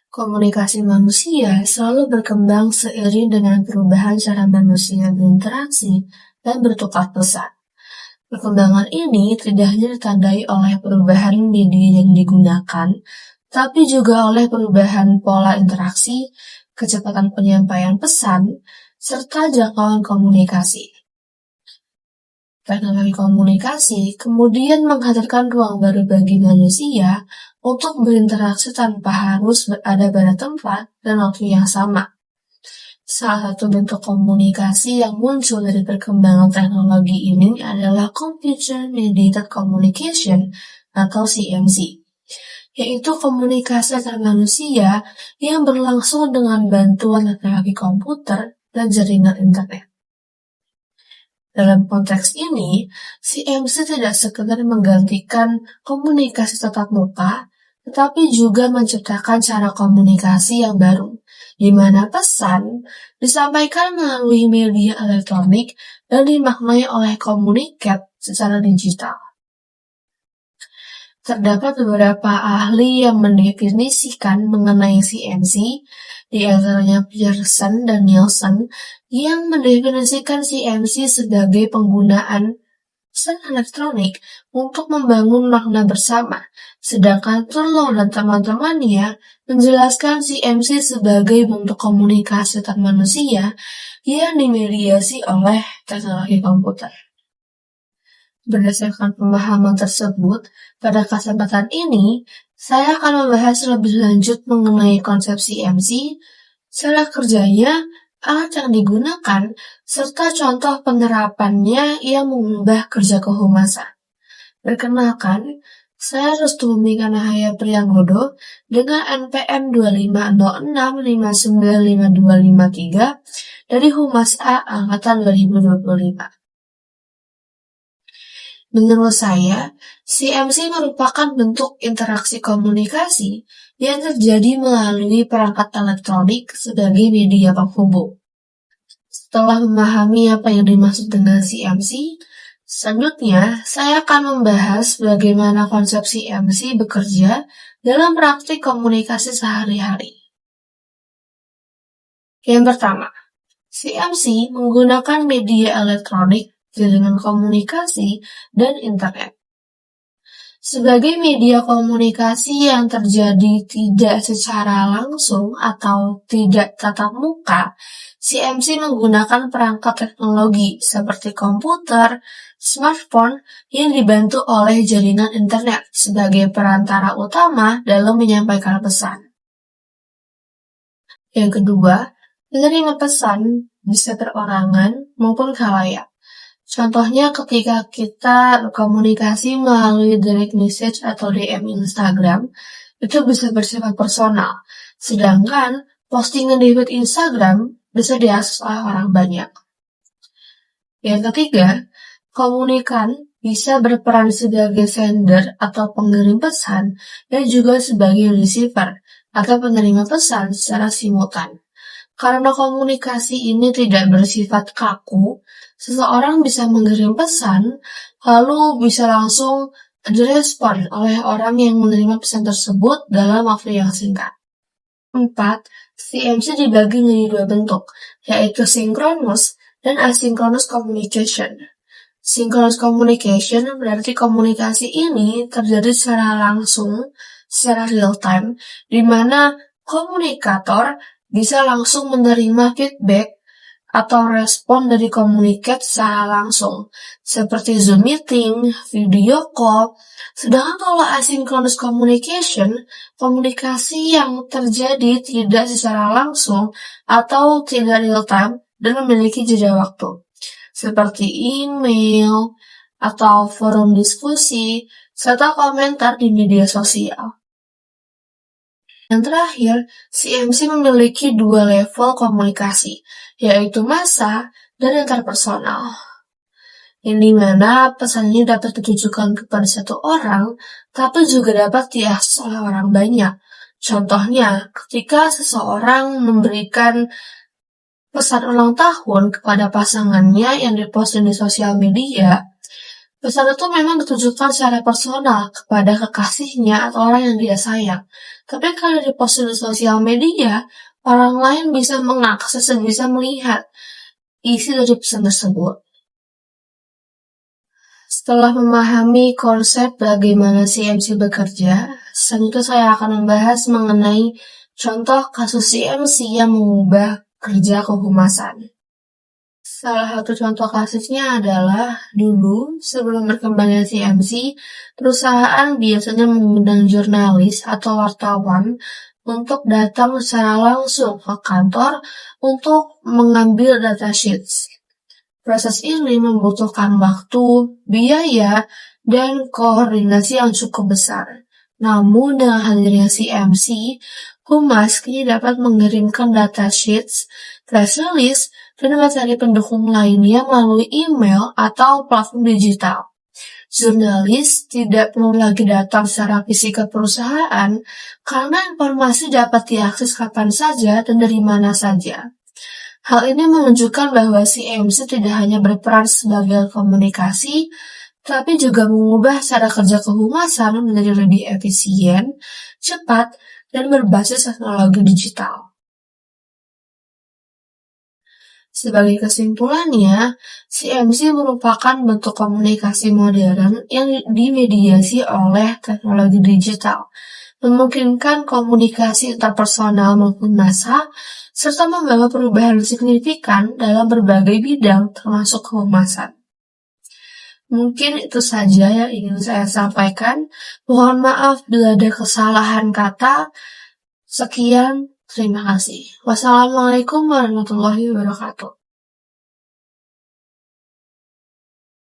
Komunikasi manusia selalu berkembang seiring dengan perubahan cara manusia berinteraksi dan bertukar pesan. Perkembangan ini tidak hanya ditandai oleh perubahan media yang digunakan, tapi juga oleh perubahan pola interaksi, kecepatan penyampaian pesan, serta jangkauan komunikasi. Teknologi komunikasi kemudian menghadirkan ruang baru bagi manusia untuk berinteraksi tanpa harus berada pada tempat dan waktu yang sama. Salah satu bentuk komunikasi yang muncul dari perkembangan teknologi ini adalah Computer Mediated Communication atau CMC, yaitu komunikasi antar manusia yang berlangsung dengan bantuan teknologi komputer dan jaringan internet. Dalam konteks ini, CMC tidak sekedar menggantikan komunikasi tatap muka, tetapi juga menciptakan cara komunikasi yang baru, di mana pesan disampaikan melalui media elektronik dan dimaknai oleh komunikat secara digital. Terdapat beberapa ahli yang mendefinisikan mengenai CMC, di antaranya Pearson dan Nielsen, yang mendefinisikan CMC sebagai penggunaan pesan elektronik untuk membangun makna bersama, sedangkan Turlow dan teman-temannya menjelaskan CMC sebagai bentuk komunikasi antar manusia yang dimediasi oleh teknologi komputer. Berdasarkan pemahaman tersebut, pada kesempatan ini, saya akan membahas lebih lanjut mengenai konsep CMC, cara kerjanya, alat yang digunakan, serta contoh penerapannya yang mengubah kerja kehumasan. Perkenalkan, saya Rustumi Kanahaya Priyanggodo dengan NPM 2506595253 dari Humas A Angkatan 2025. Menurut saya, CMC merupakan bentuk interaksi komunikasi yang terjadi melalui perangkat elektronik sebagai media penghubung. Setelah memahami apa yang dimaksud dengan CMC, selanjutnya saya akan membahas bagaimana konsep CMC bekerja dalam praktik komunikasi sehari-hari. Yang pertama, CMC menggunakan media elektronik, jaringan komunikasi, dan internet. Sebagai media komunikasi yang terjadi tidak secara langsung atau tidak tatap muka, CMC menggunakan perangkat teknologi seperti komputer, smartphone yang dibantu oleh jaringan internet sebagai perantara utama dalam menyampaikan pesan. Yang kedua, menerima pesan bisa perorangan maupun khalayak. Contohnya ketika kita berkomunikasi melalui direct message atau DM Instagram, itu bisa bersifat personal. Sedangkan postingan di feed Instagram bisa diakses oleh orang banyak. Yang ketiga, komunikan bisa berperan sebagai sender atau pengirim pesan dan juga sebagai receiver atau penerima pesan secara simultan. Karena komunikasi ini tidak bersifat kaku, seseorang bisa mengirim pesan, lalu bisa langsung direspon oleh orang yang menerima pesan tersebut dalam waktu yang singkat. 4. CMC dibagi menjadi 2 bentuk, yaitu synchronous dan asynchronous communication. Synchronous communication berarti komunikasi ini terjadi secara langsung, secara real time, di mana komunikator bisa langsung menerima feedback atau respon dari komunikat secara langsung, seperti Zoom meeting, video call. Sedangkan kalau asynchronous communication, komunikasi yang terjadi tidak secara langsung atau tidak real time dan memiliki jeda waktu, seperti email atau forum diskusi, serta komentar di media sosial. Yang terakhir, CMC memiliki 2 level komunikasi, yaitu massa dan interpersonal, yang dimana pesan ini dapat ditujukan kepada satu orang, tapi juga dapat diakses oleh orang banyak. Contohnya, ketika seseorang memberikan pesan ulang tahun kepada pasangannya yang diposting di sosial media, Pesan itu memang ditujukan secara personal kepada kekasihnya atau orang yang dia sayang. Tapi kalau diposting di sosial media, orang lain bisa mengakses dan bisa melihat isi dari pesan tersebut. Setelah memahami konsep bagaimana CMC bekerja, selanjutnya saya akan membahas mengenai contoh kasus CMC yang mengubah kerja kehumasan. Salah satu contoh kasusnya adalah dulu sebelum berkembangnya CMC, perusahaan biasanya mengundang jurnalis atau wartawan untuk datang secara langsung ke kantor untuk mengambil data sheets. Proses ini membutuhkan waktu, biaya, dan koordinasi yang cukup besar. Namun dengan hadirnya CMC, Humas kini dapat mengirimkan data sheets, press release, dan materi pendukung lainnya melalui email atau platform digital. Jurnalis tidak perlu lagi datang secara fisik ke perusahaan karena informasi dapat diakses kapan saja dan dari mana saja. Hal ini menunjukkan bahwa CMC tidak hanya berperan sebagai komunikasi, tapi juga mengubah cara kerja kehumasan menjadi lebih efisien, cepat, dan berbasis teknologi digital. Sebagai kesimpulannya, CMC merupakan bentuk komunikasi modern yang dimediasi oleh teknologi digital, memungkinkan komunikasi interpersonal maupun massa, serta membawa perubahan signifikan dalam berbagai bidang termasuk kehumasan. Mungkin itu saja yang ingin saya sampaikan. Mohon maaf bila ada kesalahan kata. Sekian, terima kasih. Wassalamualaikum warahmatullahi wabarakatuh.